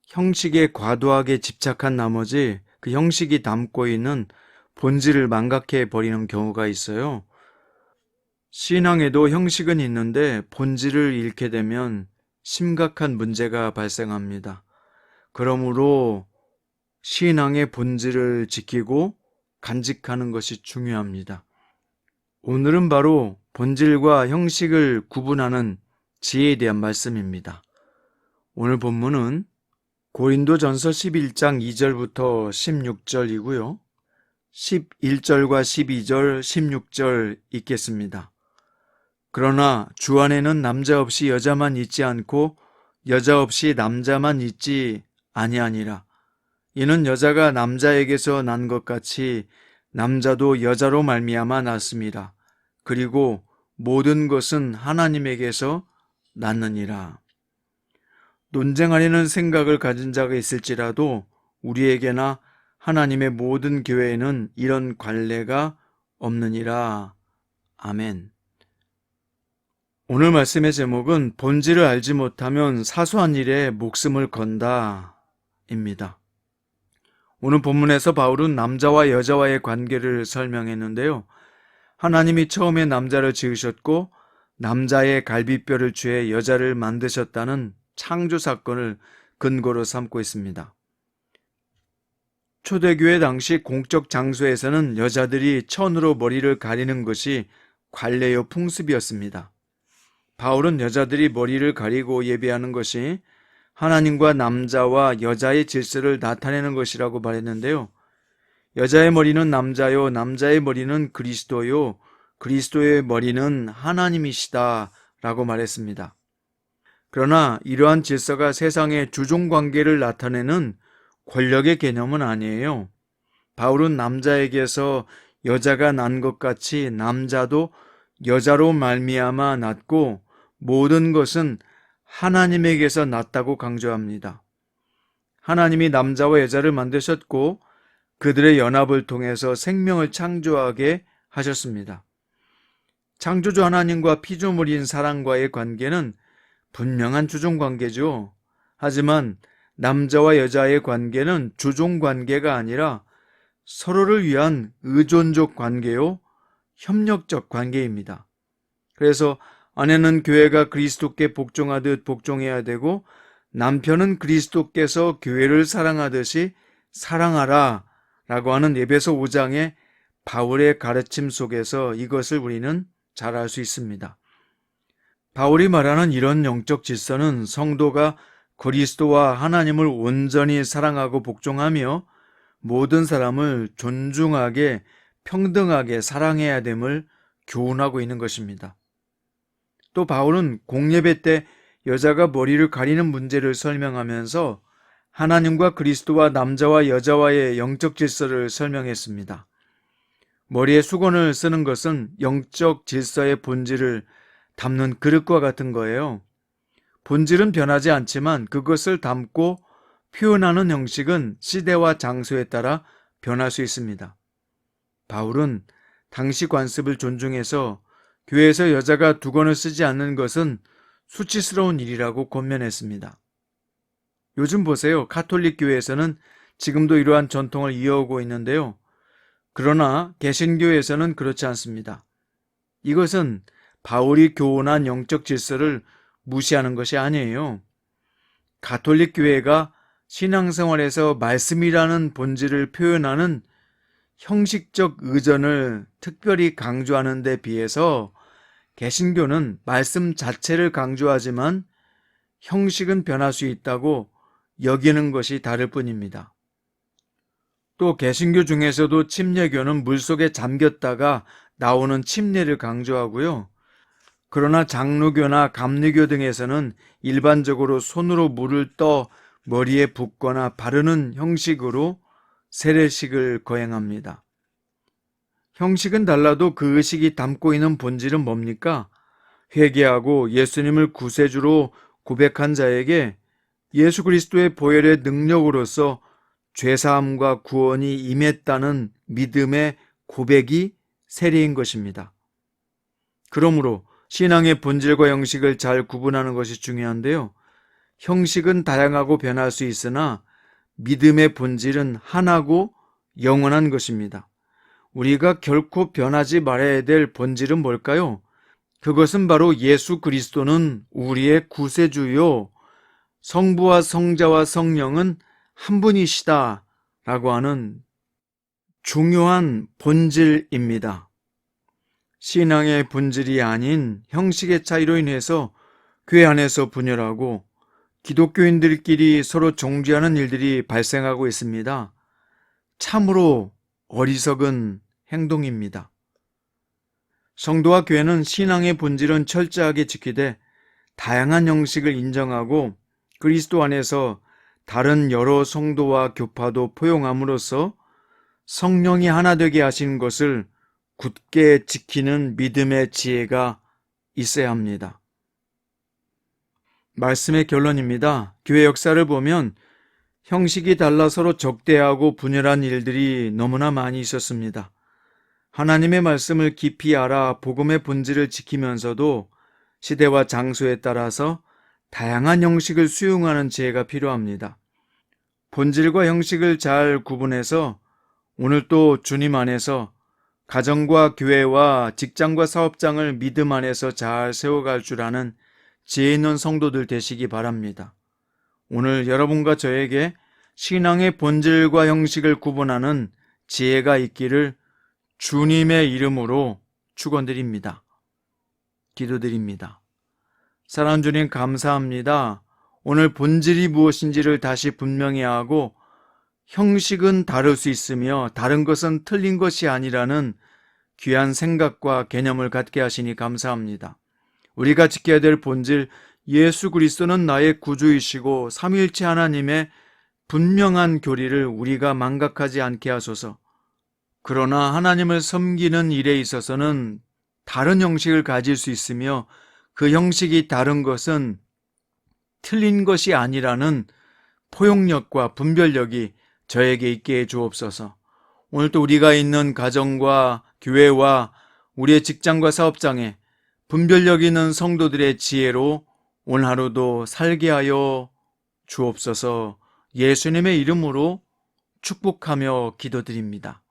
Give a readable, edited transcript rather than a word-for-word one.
형식에 과도하게 집착한 나머지 그 형식이 담고 있는 본질을 망각해 버리는 경우가 있어요. 신앙에도 형식은 있는데 본질을 잃게 되면 심각한 문제가 발생합니다. 그러므로 신앙의 본질을 지키고 간직하는 것이 중요합니다. 오늘은 바로 본질과 형식을 구분하는 지혜에 대한 말씀입니다. 오늘 본문은 고린도전서 11장 2절부터 16절이고요. 11절과 12절, 16절 읽겠습니다. 그러나 주 안에는 남자 없이 여자만 있지 않고 여자 없이 남자만 있지 아니하니라. 이는 여자가 남자에게서 난 것 같이 남자도 여자로 말미암아 났음이라. 그리고 모든 것은 하나님에게서 났느니라. 논쟁하려는 생각을 가진 자가 있을지라도 우리에게나 하나님의 모든 교회에는 이런 관례가 없느니라. 아멘. 오늘 말씀의 제목은 본질을 알지 못하면 사소한 일에 목숨을 건다 입니다. 오늘 본문에서 바울은 남자와 여자와의 관계를 설명했는데요. 하나님이 처음에 남자를 지으셨고 남자의 갈비뼈를 취해 여자를 만드셨다는 창조 사건을 근거로 삼고 있습니다. 초대교회 당시 공적 장소에서는 여자들이 천으로 머리를 가리는 것이 관례요 풍습이었습니다. 바울은 여자들이 머리를 가리고 예배하는 것이 하나님과 남자와 여자의 질서를 나타내는 것이라고 말했는데요. 여자의 머리는 남자요, 남자의 머리는 그리스도요, 그리스도의 머리는 하나님이시다 라고 말했습니다. 그러나 이러한 질서가 세상의 주종관계를 나타내는 권력의 개념은 아니에요. 바울은 남자에게서 여자가 난 것 같이 남자도 여자로 말미암아 났고 모든 것은 하나님에게서 났다고 강조합니다. 하나님이 남자와 여자를 만드셨고 그들의 연합을 통해서 생명을 창조하게 하셨습니다. 창조주 하나님과 피조물인 사람과의 관계는 분명한 주종관계죠. 하지만 남자와 여자의 관계는 주종관계가 아니라 서로를 위한 의존적 관계요, 협력적 관계입니다. 그래서 아내는 교회가 그리스도께 복종하듯 복종해야 되고 남편은 그리스도께서 교회를 사랑하듯이 사랑하라 라고 하는 에베소 5장의 바울의 가르침 속에서 이것을 우리는 잘 알 수 있습니다. 바울이 말하는 이런 영적 질서는 성도가 그리스도와 하나님을 온전히 사랑하고 복종하며 모든 사람을 존중하게 평등하게 사랑해야 됨을 교훈하고 있는 것입니다. 또 바울은 공예배 때 여자가 머리를 가리는 문제를 설명하면서 하나님과 그리스도와 남자와 여자와의 영적 질서를 설명했습니다. 머리에 수건을 쓰는 것은 영적 질서의 본질을 담는 그릇과 같은 거예요. 본질은 변하지 않지만 그것을 담고 표현하는 형식은 시대와 장소에 따라 변할 수 있습니다. 바울은 당시 관습을 존중해서 교회에서 여자가 두건을 쓰지 않는 것은 수치스러운 일이라고 권면했습니다. 요즘 보세요. 가톨릭 교회에서는 지금도 이러한 전통을 이어오고 있는데요. 그러나 개신교에서는 그렇지 않습니다. 이것은 바울이 교훈한 영적 질서를 무시하는 것이 아니에요. 가톨릭 교회가 신앙생활에서 말씀이라는 본질을 표현하는 형식적 의존을 특별히 강조하는 데 비해서 개신교는 말씀 자체를 강조하지만 형식은 변할 수 있다고 여기는 것이 다를 뿐입니다. 또 개신교 중에서도 침례교는 물속에 잠겼다가 나오는 침례를 강조하고요. 그러나 장로교나 감리교 등에서는 일반적으로 손으로 물을 떠 머리에 붓거나 바르는 형식으로 세례식을 거행합니다. 형식은 달라도 그 의식이 담고 있는 본질은 뭡니까? 회개하고 예수님을 구세주로 고백한 자에게 예수 그리스도의 보혈의 능력으로서 죄사함과 구원이 임했다는 믿음의 고백이 세례인 것입니다. 그러므로 신앙의 본질과 형식을 잘 구분하는 것이 중요한데요. 형식은 다양하고 변할 수 있으나 믿음의 본질은 하나고 영원한 것입니다. 우리가 결코 변하지 말아야 될 본질은 뭘까요? 그것은 바로 예수 그리스도는 우리의 구세주요, 성부와 성자와 성령은 한 분이시다 라고 하는 중요한 본질입니다. 신앙의 본질이 아닌 형식의 차이로 인해서 교회 안에서 분열하고 기독교인들끼리 서로 정죄하는 일들이 발생하고 있습니다. 참으로 어리석은 행동입니다. 성도와 교회는 신앙의 본질은 철저하게 지키되 다양한 형식을 인정하고 그리스도 안에서 다른 여러 성도와 교파도 포용함으로써 성령이 하나 되게 하신 것을 굳게 지키는 믿음의 지혜가 있어야 합니다. 말씀의 결론입니다. 교회 역사를 보면 형식이 달라 서로 적대하고 분열한 일들이 너무나 많이 있었습니다. 하나님의 말씀을 깊이 알아 복음의 본질을 지키면서도 시대와 장소에 따라서 다양한 형식을 수용하는 지혜가 필요합니다. 본질과 형식을 잘 구분해서 오늘 또 주님 안에서 가정과 교회와 직장과 사업장을 믿음 안에서 잘 세워갈 줄 아는 지혜 있는 성도들 되시기 바랍니다. 오늘 여러분과 저에게 신앙의 본질과 형식을 구분하는 지혜가 있기를 주님의 이름으로 축원드립니다. 기도드립니다. 사랑하는 주님 감사합니다. 오늘 본질이 무엇인지를 다시 분명히 하고 형식은 다를 수 있으며 다른 것은 틀린 것이 아니라는 귀한 생각과 개념을 갖게 하시니 감사합니다. 우리가 지켜야 될 본질, 예수 그리스도는 나의 구주이시고 삼위일체 하나님의 분명한 교리를 우리가 망각하지 않게 하소서. 그러나 하나님을 섬기는 일에 있어서는 다른 형식을 가질 수 있으며 그 형식이 다른 것은 틀린 것이 아니라는 포용력과 분별력이 저에게 있게 해 주옵소서. 오늘도 우리가 있는 가정과 교회와 우리의 직장과 사업장에 분별력 있는 성도들의 지혜로 오늘 하루도 살게 하여 주옵소서. 예수님의 이름으로 축복하며 기도드립니다.